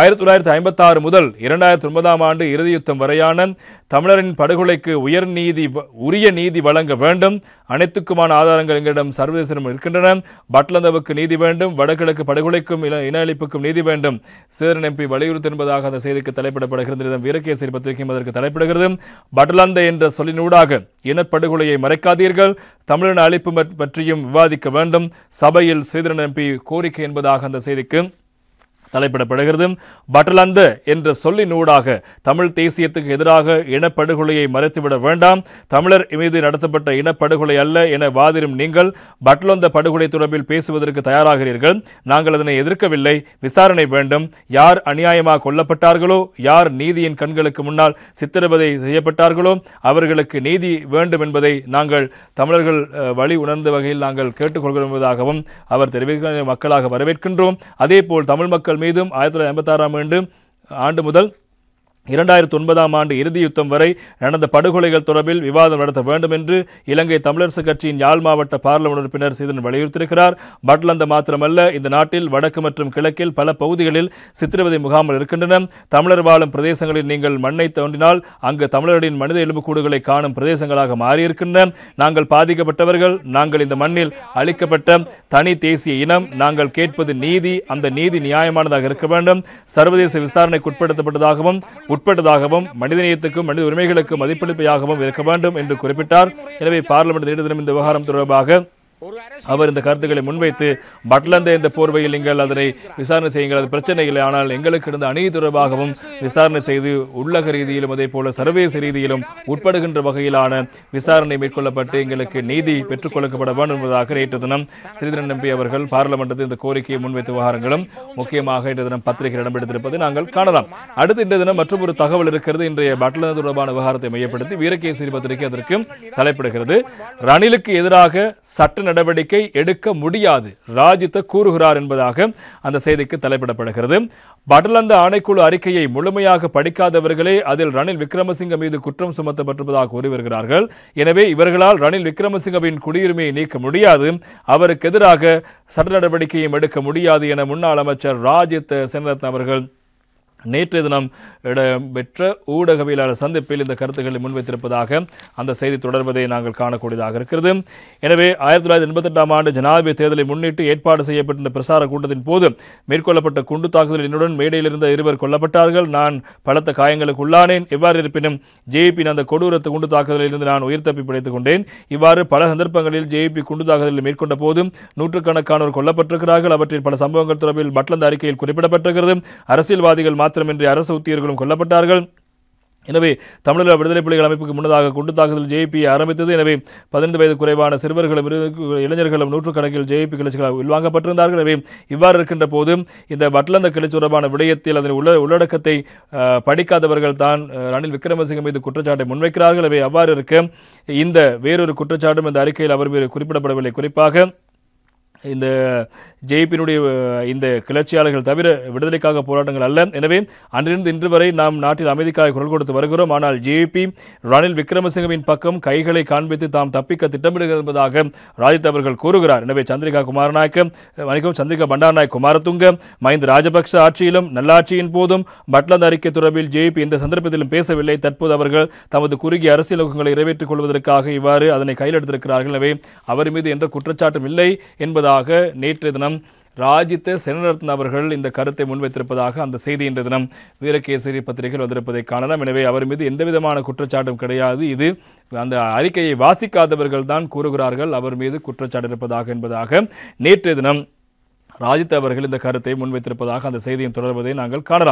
1956 முதல் 2009 ஆண்டு இறுதி யுத்தம் வரையான தமிழரின் படுகொலைக்கு உரிய நீதி வழங்க வேண்டும். அனைத்துக்குமான ஆதாரங்கள் எங்களிடம் சர்வதேசம் இருக்கின்றன. பட்லந்தவுக்கு நீதி வேண்டும். வடகிழக்கு படுகொலைக்கும் இன அழிப்புக்கும் நீதி வேண்டும். சேரன் எம்பி வலியுறுத்தி என்பதாக அந்த செய்திக்கு தலைப்பிடப்படுகிறது. வீரகேசரி பத்திரிகையும் அதற்கு தலைப்பிடுகிறது. பட்லந்த என்ற சொல்லினூடாக இனப்படுகொலையை மறைக்காதீர்கள். தமிழின அழிப்பு பற்றியும் விவாதிக்க வேண்டும். சபையில் சேரன் எம்பி கோரிக்கை என்பதாக அந்த செய்திக்கு தலைப்பிடப்படுகிறது. பட்டலந்த என்ற சொல்லினூடாக தமிழ் தேசியத்துக்கு எதிராக இனப்படுகொலையை மறைத்துவிட வேண்டாம். தமிழர் மீது நடத்தப்பட்ட இனப்படுகொலை அல்ல என வாதிடும் நீங்கள் பட்லந்த படுகொலை தொடர்பில் பேசுவதற்கு தயாராகிறீர்கள். நாங்கள் அதனை எதிர்க்கவில்லை. விசாரணை வேண்டும். யார் அநியாயமாக கொல்லப்பட்டார்களோ, யார் நீதியின் கண்களுக்கு முன்னால் சித்திரவதை செய்யப்பட்டார்களோ அவர்களுக்கு நீதி வேண்டும் என்பதை நாங்கள் தமிழர்கள் வழி உணர்ந்த வகையில் நாங்கள் கேட்டுக்கொள்கிறோம் என்பதாகவும் அவர் தெரிவிக்கிற மக்களாக வரவேற்கின்றோம். அதேபோல் தமிழ் மக்கள் மீதும் 1956 ஆண்டு முதல் 2009 ஆண்டு இறுதி யுத்தம் வரை நடந்த படுகொலைகள் தொடர்பில் விவாதம் நடத்த வேண்டும் என்று இலங்கை தமிழரசு கட்சியின் யாழ் மாவட்ட பாராளுமன்ற உறுப்பினர் சீதன் வலியுறுத்தியிருக்கிறார். பட்லந்த மாத்திரமல்ல, இந்த நாட்டில் வடக்கு மற்றும் கிழக்கில் பல பகுதிகளில் சித்திரவதை முகாம்கள் இருக்கின்றன. தமிழர் வாழும் பிரதேசங்களில் நீங்கள் மண்ணை தோண்டினால் அங்கு தமிழரின் மனித எலும்புக்கூடுகளை காணும் பிரதேசங்களாக மாறியிருக்கின்றன. நாங்கள் பாதிக்கப்பட்டவர்கள். நாங்கள் இந்த மண்ணில் அளிக்கப்பட்ட தனி தேசிய இனம். நாங்கள் கேட்பது நீதி. அந்த நீதி நியாயமானதாக இருக்க வேண்டும். சர்வதேச விசாரணைக்கு உட்பட்டதாகவும் மனிதநேயத்துக்கும் மனித உரிமைகளுக்கும் மதிப்பளிப்பையாகவும் இருக்க வேண்டும் என்று குறிப்பிட்டார். எனவே பார்லிமெண்ட் நேற்று தினம் இந்த விவகாரம் தொடர்பாக அவர் இந்த கருத்துக்களை முன்வைத்து பட்லந்த இந்த போர்வையில் நீங்கள் அதனை விசாரணை செய்யுங்கள், அது பிரச்சனை இல்லை, ஆனால் எங்களுக்கு இருந்த அநீதி தொடர்பாகவும் விசாரணை செய்து உள்ளக ரீதியிலும் அதே போல சர்வதேச ரீதியிலும் உட்படுகின்ற வகையிலான விசாரணை மேற்கொள்ளப்பட்டு எங்களுக்கு நீதி பெற்றுக் கொள்ளப்பட வேண்டும் என்பதாக நேற்று தினம் ஸ்ரீதரன் எம்பி அவர்கள் பார்லிமெண்டத்தில் இந்த கோரிக்கையை முன்வைத்த விவகாரங்களும் முக்கியமாக இன்று தினம் பத்திரிகையில் இடம்பெடுத்திருப்பதை நாங்கள் காணலாம். அடுத்து இன்றைய தினம் மற்றும் ஒரு தகவல் இருக்கிறது. இன்றைய பட்லந்த தொடர்பான விவகாரத்தை மையப்படுத்தி வீரகேசரி பத்திரிகை அதற்கு தலைப்பிடுகிறது. ரணிலுக்கு எதிராக சட்ட நடவடிக்கை எடுக்க முடியாது ராஜித கூறுகிறார் என்பதாக அந்த செய்திக்கு தலைப்பிடப்படுகிறது. பட்லந்த ஆணைக்குழு அறிக்கையை முழுமையாக படிக்காதவர்களே அதில் ரணில் விக்ரமசிங்க மீது குற்றம் சுமத்தப்பட்டிருப்பதாக கூறி வருகிறார்கள். எனவே இவர்களால் ரணில் விக்ரமசிங்கவின் குடியுரிமையை நீக்க முடியாது, அவருக்கு எதிராக சட்ட நடவடிக்கையும் எடுக்க முடியாது என முன்னாள் அமைச்சர் ராஜித செனரத்ன அவர்கள் நேற்றைய தினம் இடம்பெற்ற ஊடகவியலாளர் சந்திப்பில் இந்த கருத்துக்களை முன்வைத்திருப்பதாக அந்த செய்தி தொடர்வதை நாங்கள் காணக்கூடியதாக இருக்கிறது. எனவே 1988 ஆண்டு ஜனாதிபதி தேர்தலை முன்னிட்டு ஏற்பாடு செய்யப்பட்ட பிரசார கூட்டத்தின் போது மேற்கொள்ளப்பட்ட குண்டு தாக்குதல் என்னுடன் மேடையில் இருந்த இருவர் கொல்லப்பட்டார்கள். நான் பலத்த காயங்களுக்கு உள்ளானேன். எவ்வாறு இருப்பினும் ஜேபி அந்த கொடூரத்து குண்டு தாக்குதலில் இருந்து நான் உயிர் தப்பி பிழைத்துக் கொண்டேன். இவ்வாறு பல சந்தர்ப்பங்களில் ஜேபி குண்டு தாக்குதலில் மேற்கொண்ட போதும் நூற்றுக்கணக்கானோர் கொல்லப்பட்டிருக்கிறார்கள். அவற்றில் பல சம்பவங்கள் தொடர்பில் பட்லந்த அறிக்கையில் குறிப்பிடப்பட்டிருக்கிறது. அரசியல்வாதிகள் மாத்திரமின்றி அரசு உத்தியோகர்களும் கொல்லப்பட்டார்கள். எனவே தமிழக விடுதலை புலிகள் அமைப்புக்கு முன்னதாக குண்டு தாக்குதல் ஜேபியை ஆரம்பித்தது. எனவே 15 வயது குறைவான சிறுவர்களும் இளைஞர்களும் நூற்றுக்கணக்கில் ஜேபி கிளர்ச்சிகளால் உள்வாங்கப்பட்டிருந்தார்கள். எனவே இவ்வாறு இருக்கின்ற போதும் இந்த பட்லந்த கிளர்ச்சி தொடர்பான விடயத்தில் அதன் உள்ளடக்கத்தை படிக்காதவர்கள் தான் ரணில் விக்ரமசிங்க மீது குற்றச்சாட்டை முன்வைக்கிறார்கள். எனவே அவ்வாறு இருக்க இந்த வேறொரு குற்றச்சாட்டும் இந்த அறிக்கையில் அவர் மீது குறிப்பிடப்படவில்லை. குறிப்பாக இந்த ஜேபியினுடைய இந்த கிளர்ச்சியாளர்கள் தவிர விடுதலைக்காக போராட்டங்கள் அல்ல. எனவே அன்றிலிருந்து இன்று வரை நாம் நாட்டில் அமைதிக்காக குரல் கொடுத்து வருகிறோம். ஆனால் ஜேபி ரணில் விக்ரமசிங்கவின் பக்கம் கைகளை காண்பித்து தாம் தப்பிக்க திட்டமிடுகிறது என்பதாக ராஜித் அவர்கள் கூறுகிறார். எனவே சந்திரிகா பண்டாரநாயக் குமாரதுங்க மஹிந்த ராஜபக்ச ஆட்சியிலும் நல்லாட்சியின் போதும் பட்லந்த அறிக்கை தொடர்பில் ஜேபி இந்த சந்தர்ப்பத்திலும் பேசவில்லை. தற்போது அவர்கள் தமது குறுகிய அரசியல் நோக்கங்களை நிறைவேற்றிக் கொள்வதற்காக இவ்வாறு அதனை கையில் எடுத்திருக்கிறார்கள். எனவே அவர் மீது எந்த குற்றச்சாட்டும் இல்லை என்பதாக நேற்று தினம் ராஜித செனரத்ன அவர்கள் இந்த கருத்தை முன்வைத்திருப்பதாக அந்த செய்தி இன்று தினம் வீரகேசரி பத்திரிகையில் வந்திருப்பதை காணலாம். எனவே அவர் மீது எந்தவிதமான குற்றச்சாட்டும் கிடையாது. இது அந்த அறிக்கையை வாசிக்காதவர்கள் தான் கூறுகிறார்கள் அவர் மீது குற்றச்சாட்டு இருப்பதாக என்பதாக நேற்று தினம் ராஜித் அவர்கள் இந்த கருத்தை முன்வைத்திருப்பதாக அந்த செய்தியும் தொடர்வதை நாங்கள் காணலாம்.